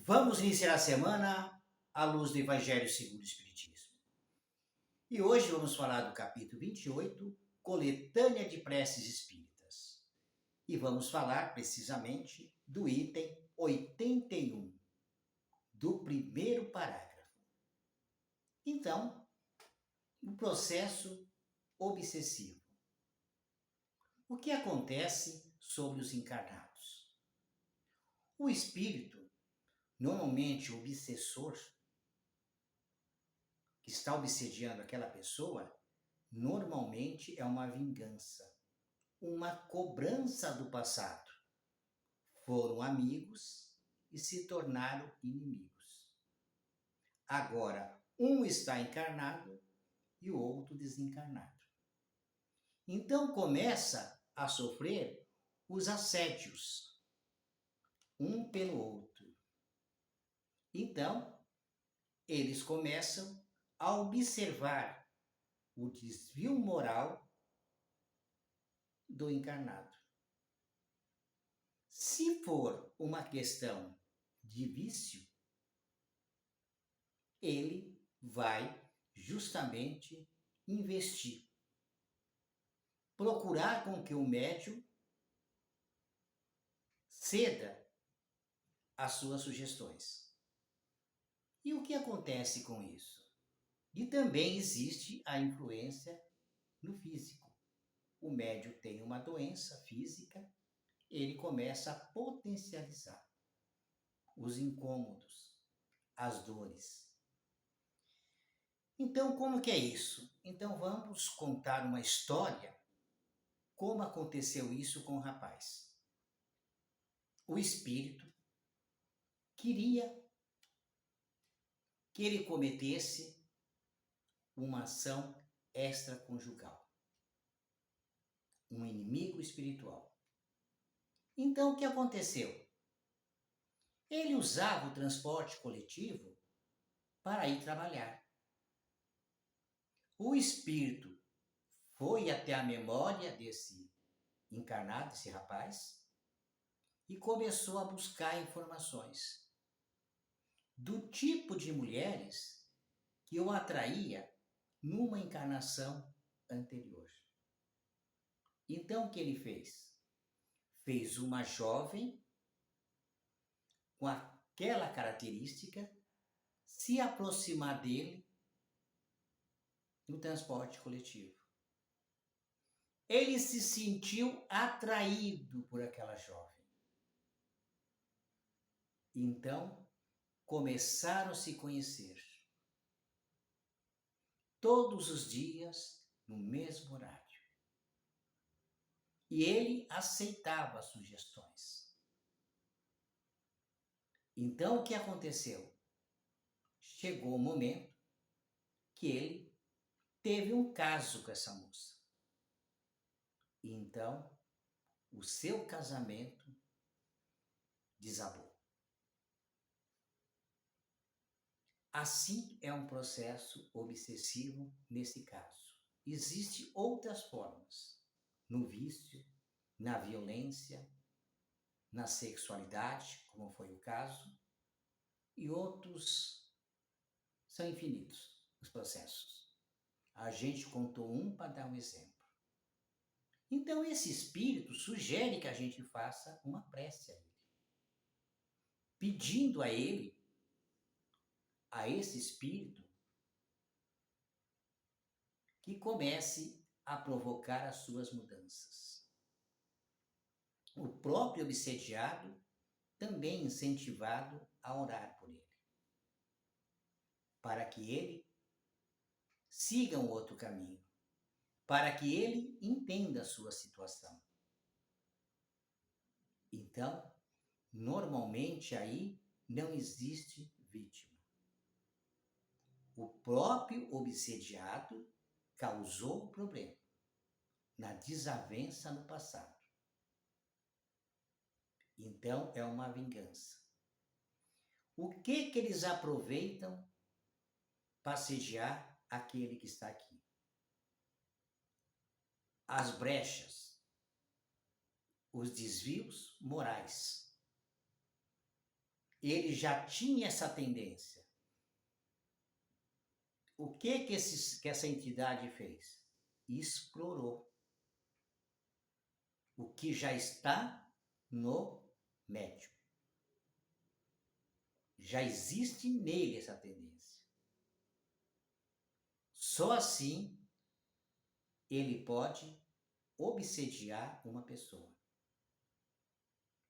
Vamos iniciar a semana à luz do Evangelho segundo o Espiritismo. E hoje vamos falar do capítulo 28, Coletânea de Preces Espíritas. E vamos falar precisamente do item 81, do primeiro parágrafo. Então, o processo obsessivo. O que acontece sobre os encarnados? O espírito, normalmente o obsessor, que está obsediando aquela pessoa, normalmente é uma vingança, uma cobrança do passado. Foram amigos e se tornaram inimigos. Agora, um está encarnado e o outro desencarnado. Então começa a sofrer os assédios, um pelo outro. Então, eles começam a observar o desvio moral do encarnado. Se for uma questão de vício, ele vai justamente investir, procurar com que o médium ceda às suas sugestões. E o que acontece com isso? E também existe a influência no físico. O médium tem uma doença física, ele começa a potencializar os incômodos, as dores. Então, como que é isso? Então, vamos contar uma história, como aconteceu isso com o rapaz. O espírito queria que ele cometesse uma ação extraconjugal, um inimigo espiritual. Então, o que aconteceu? Ele usava o transporte coletivo para ir trabalhar. O espírito foi até a memória desse encarnado, desse rapaz, e começou a buscar informações do tipo de mulheres que o atraía numa encarnação anterior. Então, o que ele fez? Fez uma jovem com aquela característica se aproximar dele no transporte coletivo. Ele se sentiu atraído por aquela jovem. Então, começaram a se conhecer. Todos os dias, no mesmo horário. E ele aceitava as sugestões. Então, o que aconteceu? Chegou o momento que ele teve um caso com essa moça. E então, o seu casamento desabou. Assim é um processo obsessivo nesse caso. Existem outras formas, no vício, na violência, na sexualidade, como foi o caso, e outros são infinitos os processos. A gente contou um para dar um exemplo. Então esse espírito sugere que a gente faça uma prece a ele, pedindo a ele, a esse espírito, que comece a provocar as suas mudanças. O próprio obsediado também incentivado a orar por ele, para que ele siga um outro caminho, para que ele entenda a sua situação. Então, normalmente aí não existe vítima. O próprio obsediado causou o problema na desavença no passado. Então, é uma vingança. O que eles aproveitam para sediar aquele que está aqui? As brechas, os desvios morais. ele já tinha essa tendência. O que essa entidade fez? Explorou o que já está no médium. Já existe nele essa tendência. Só assim ele pode obsediar uma pessoa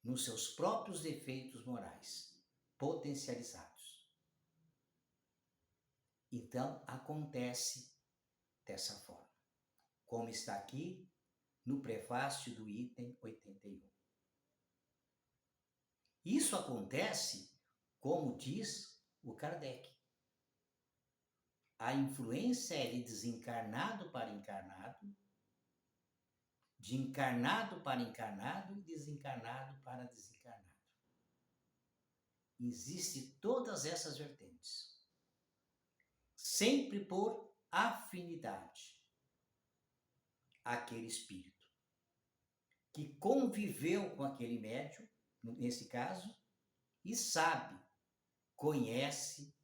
nos seus próprios defeitos morais potencializados. Então, acontece dessa forma, como está aqui no prefácio do item 81. Isso acontece, como diz o Kardec. A influência é de desencarnado para encarnado, de encarnado para encarnado e desencarnado para desencarnado. Existem todas essas vertentes. Sempre por afinidade. Aquele espírito que conviveu com aquele médium, nesse caso, e sabe, conhece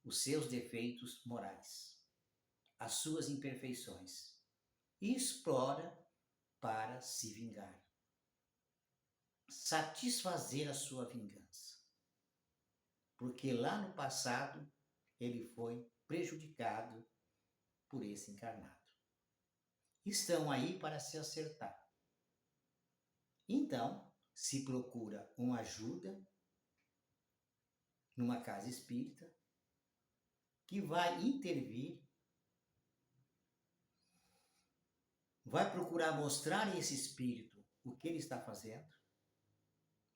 os seus defeitos morais, as suas imperfeições, e explora para se vingar, satisfazer a sua vingança. Porque lá no passado ele foi prejudicado por esse encarnado. Estão aí para se acertar. Então, se procura uma ajuda numa casa espírita que vai intervir, vai procurar mostrar a esse espírito o que ele está fazendo,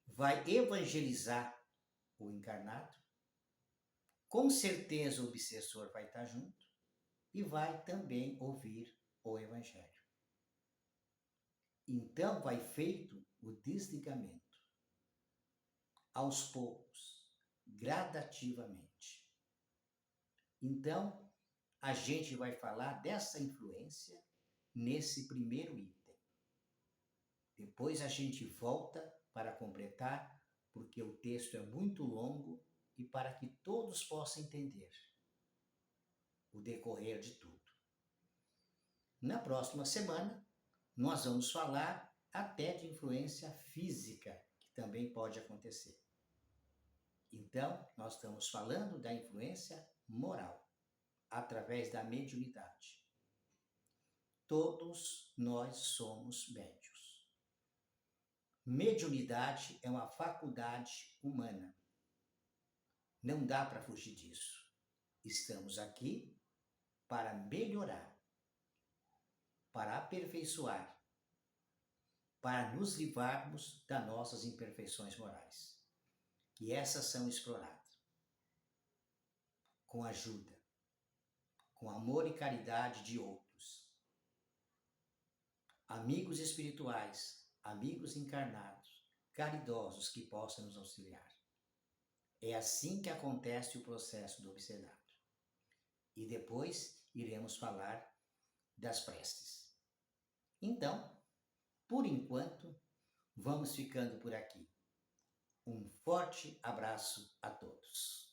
vai evangelizar o encarnado, com certeza o obsessor vai estar junto e vai também ouvir o evangelho. Então vai feito o desligamento, aos poucos, gradativamente. Então, a gente vai falar dessa influência nesse primeiro item. Depois a gente volta para completar, porque o texto é muito longo e para que todos possam entender o decorrer de tudo. Na próxima semana, nós vamos falar até de influência física, que também pode acontecer. Então, nós estamos falando da influência moral, através da mediunidade. Todos nós somos médiuns. Mediunidade é uma faculdade humana. Não dá para fugir disso. Estamos aqui para melhorar, para aperfeiçoar, para nos livrarmos das nossas imperfeições morais. Que essas são exploradas com ajuda, com amor e caridade de outros. Amigos espirituais, amigos encarnados, caridosos que possam nos auxiliar. É assim que acontece o processo do obsedado. E depois iremos falar das preces. Então, por enquanto, vamos ficando por aqui. Um forte abraço a todos.